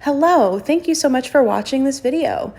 Hello, thank you so much for watching this video.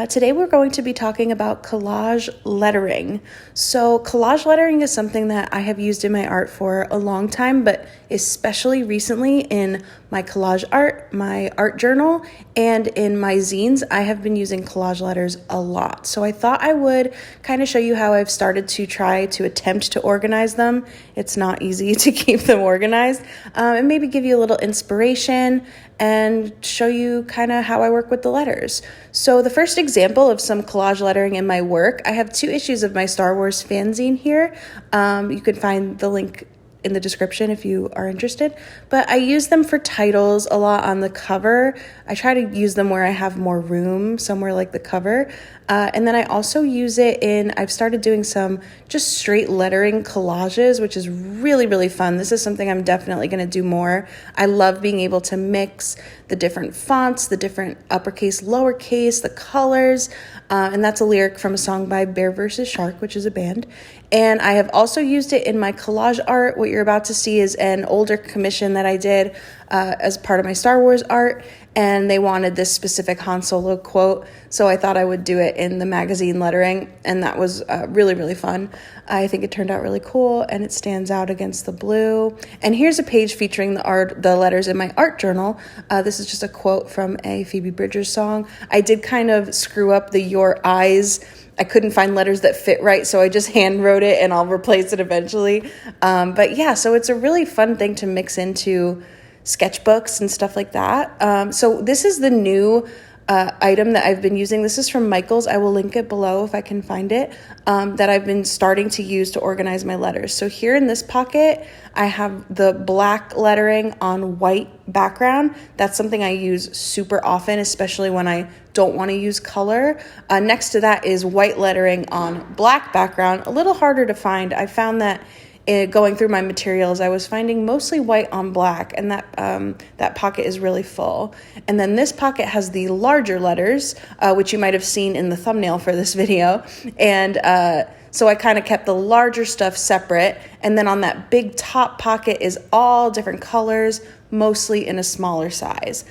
Today we're going to be talking about collage lettering. So collage lettering is something that I have used in my art for a long time, but especially recently in my collage art, my art journal, and in my zines, I have been using collage letters a lot. So I thought I would kind of show you how I've started to try to attempt to organize them. It's not easy to keep them organized, and maybe give you a little inspiration and show you kind of how I work with the letters. So the first example of some collage lettering in my work, I have 2 issues of my Star Wars fanzine here. You can find the link in the description if you are interested, but I use them for titles a lot on the cover. I try to use them where I have more room, somewhere like the cover. And then I also use it I've started doing some just straight lettering collages, which is really, really fun. This is something I'm definitely going to do more. I love being able to mix the different fonts, the different uppercase, lowercase, the colors. And that's a lyric from a song by Bear vs. Shark, which is a band. And I have also used it in my collage art. What you're about to see is an older commission that I did as part of my Star Wars art, and they wanted this specific Han Solo quote, so I thought I would do it in the magazine lettering, and that was really, really fun. I think it turned out really cool, and it stands out against the blue. And here's a page featuring the letters in my art journal. This is just a quote from a Phoebe Bridgers song. I did kind of screw up the "your eyes." I couldn't find letters that fit right, so I just hand wrote it, and I'll replace it eventually. But yeah, so it's a really fun thing to mix into sketchbooks and stuff like that. So this is the new item that I've been using. This is from Michael's. I will link it below if I can find it, that I've been starting to use to organize my letters. So here in this pocket, I have the black lettering on white background. That's something I use super often, especially when I don't want to use color. Next to that is white lettering on black background. A little harder to find. I found that going through my materials, I was finding mostly white on black, and that pocket is really full. And then this pocket has the larger letters, which you might have seen in the thumbnail for this video. And so I kind of kept the larger stuff separate. And then on that big top pocket is all different colors, mostly in a smaller size.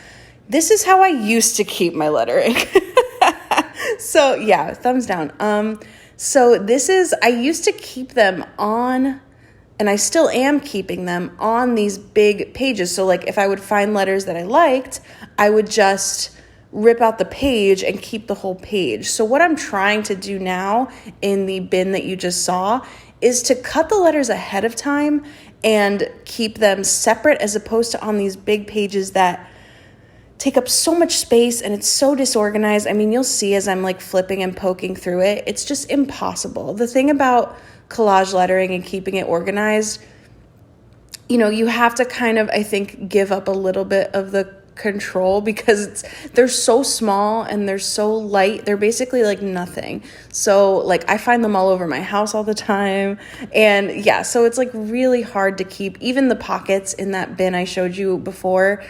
This is how I used to keep my lettering. So yeah, thumbs down. I used to keep them on, and I still am keeping them on these big pages. So like if I would find letters that I liked, I would just rip out the page and keep the whole page. So what I'm trying to do now in the bin that you just saw is to cut the letters ahead of time and keep them separate, as opposed to on these big pages that take up so much space and it's so disorganized. I mean, you'll see as I'm like flipping and poking through it, it's just impossible. The thing about collage lettering and keeping it organized, you have to kind of, I think, give up a little bit of the control, because they're so small and they're so light. They're basically like nothing. So like I find them all over my house all the time. And yeah, so it's like really hard to keep. Even the pockets in that bin I showed you before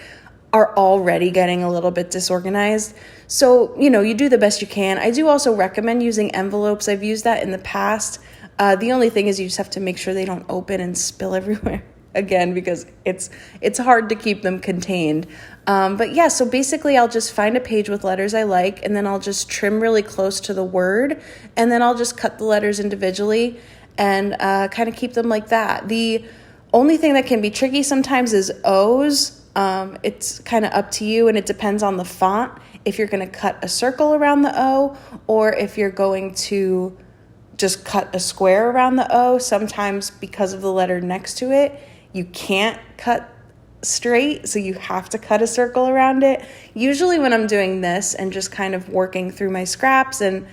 are already getting a little bit disorganized. So, you do the best you can. I do also recommend using envelopes. I've used that in the past. The only thing is you just have to make sure they don't open and spill everywhere again, because it's hard to keep them contained. But yeah, so basically I'll just find a page with letters I like, and then I'll just trim really close to the word, and then I'll just cut the letters individually and kind of keep them like that. The only thing that can be tricky sometimes is O's. It's kind of up to you, and it depends on the font, if you're going to cut a circle around the O, or if you're going to just cut a square around the O. Sometimes because of the letter next to it, you can't cut straight, so you have to cut a circle around it. Usually when I'm doing this and just kind of working through my scraps and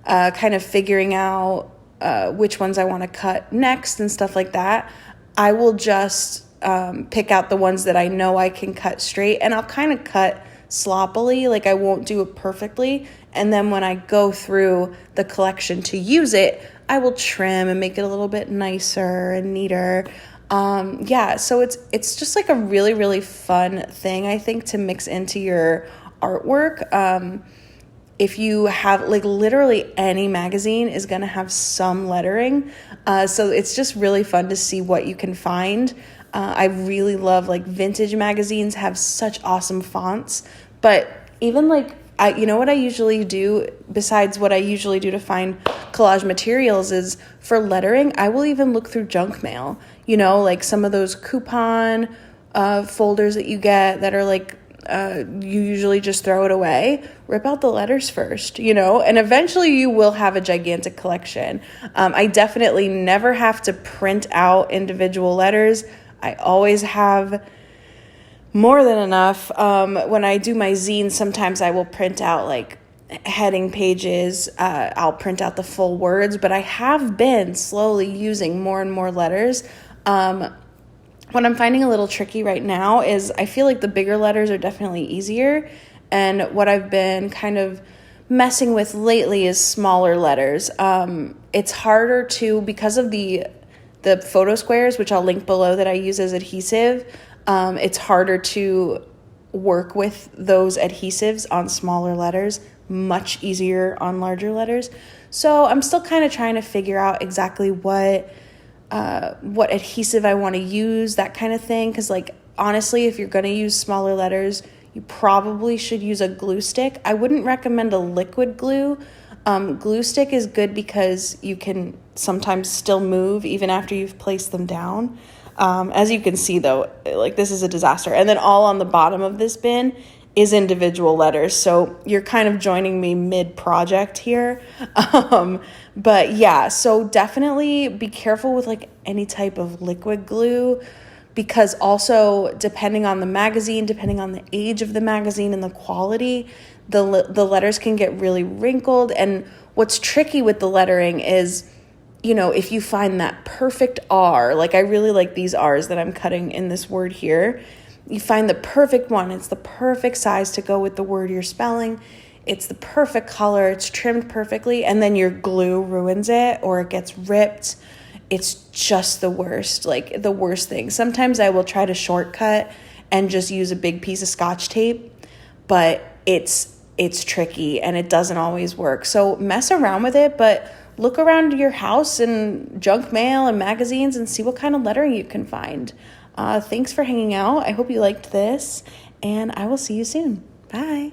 kind of figuring out which ones I want to cut next and stuff like that, I will just pick out the ones that I know I can cut straight, and I'll kind of cut sloppily, like I won't do it perfectly. And then when I go through the collection to use it, I will trim and make it a little bit nicer and neater. So it's just like a really, really fun thing, I think, to mix into your artwork. If you have, like, literally any magazine is going to have some lettering. So it's just really fun to see what you can find. I really love, like, vintage magazines have such awesome fonts, But even like, you know what I usually do, besides what I usually do to find collage materials, is for lettering, I will even look through junk mail, you know, like some of those coupon folders that you get that are like, you usually just throw it away. Rip out the letters first, you know, and eventually you will have a gigantic collection. I definitely never have to print out individual letters. I always have more than enough. When I do my zine, sometimes I will print out like heading pages. I'll print out the full words, but I have been slowly using more and more letters. What I'm finding a little tricky right now is I feel like the bigger letters are definitely easier. And what I've been kind of messing with lately is smaller letters. It's harder to, because of the photo squares, which I'll link below, that I use as adhesive, it's harder to work with those adhesives on smaller letters, much easier on larger letters. So I'm still kind of trying to figure out exactly what adhesive I want to use, that kind of thing. Because like, honestly, if you're going to use smaller letters, you probably should use a glue stick. I wouldn't recommend a liquid glue. Glue stick is good because you can sometimes still move even after you've placed them down. As you can see though, like this is a disaster. And then all on the bottom of this bin is individual letters. So you're kind of joining me mid-project here. But yeah, so definitely be careful with like any type of liquid glue, because also depending on the magazine, depending on the age of the magazine and the quality, the letters can get really wrinkled. And what's tricky with the lettering is, you know, if you find that perfect R, like I really like these R's that I'm cutting in this word here, you find the perfect one, it's the perfect size to go with the word you're spelling, it's the perfect color, it's trimmed perfectly, and then your glue ruins it or it gets ripped. It's just the worst, like the worst thing. Sometimes I will try to shortcut and just use a big piece of Scotch tape, but it's tricky and it doesn't always work. So mess around with it, but look around your house and junk mail and magazines and see what kind of lettering you can find. Thanks for hanging out. I hope you liked this, and I will see you soon. Bye.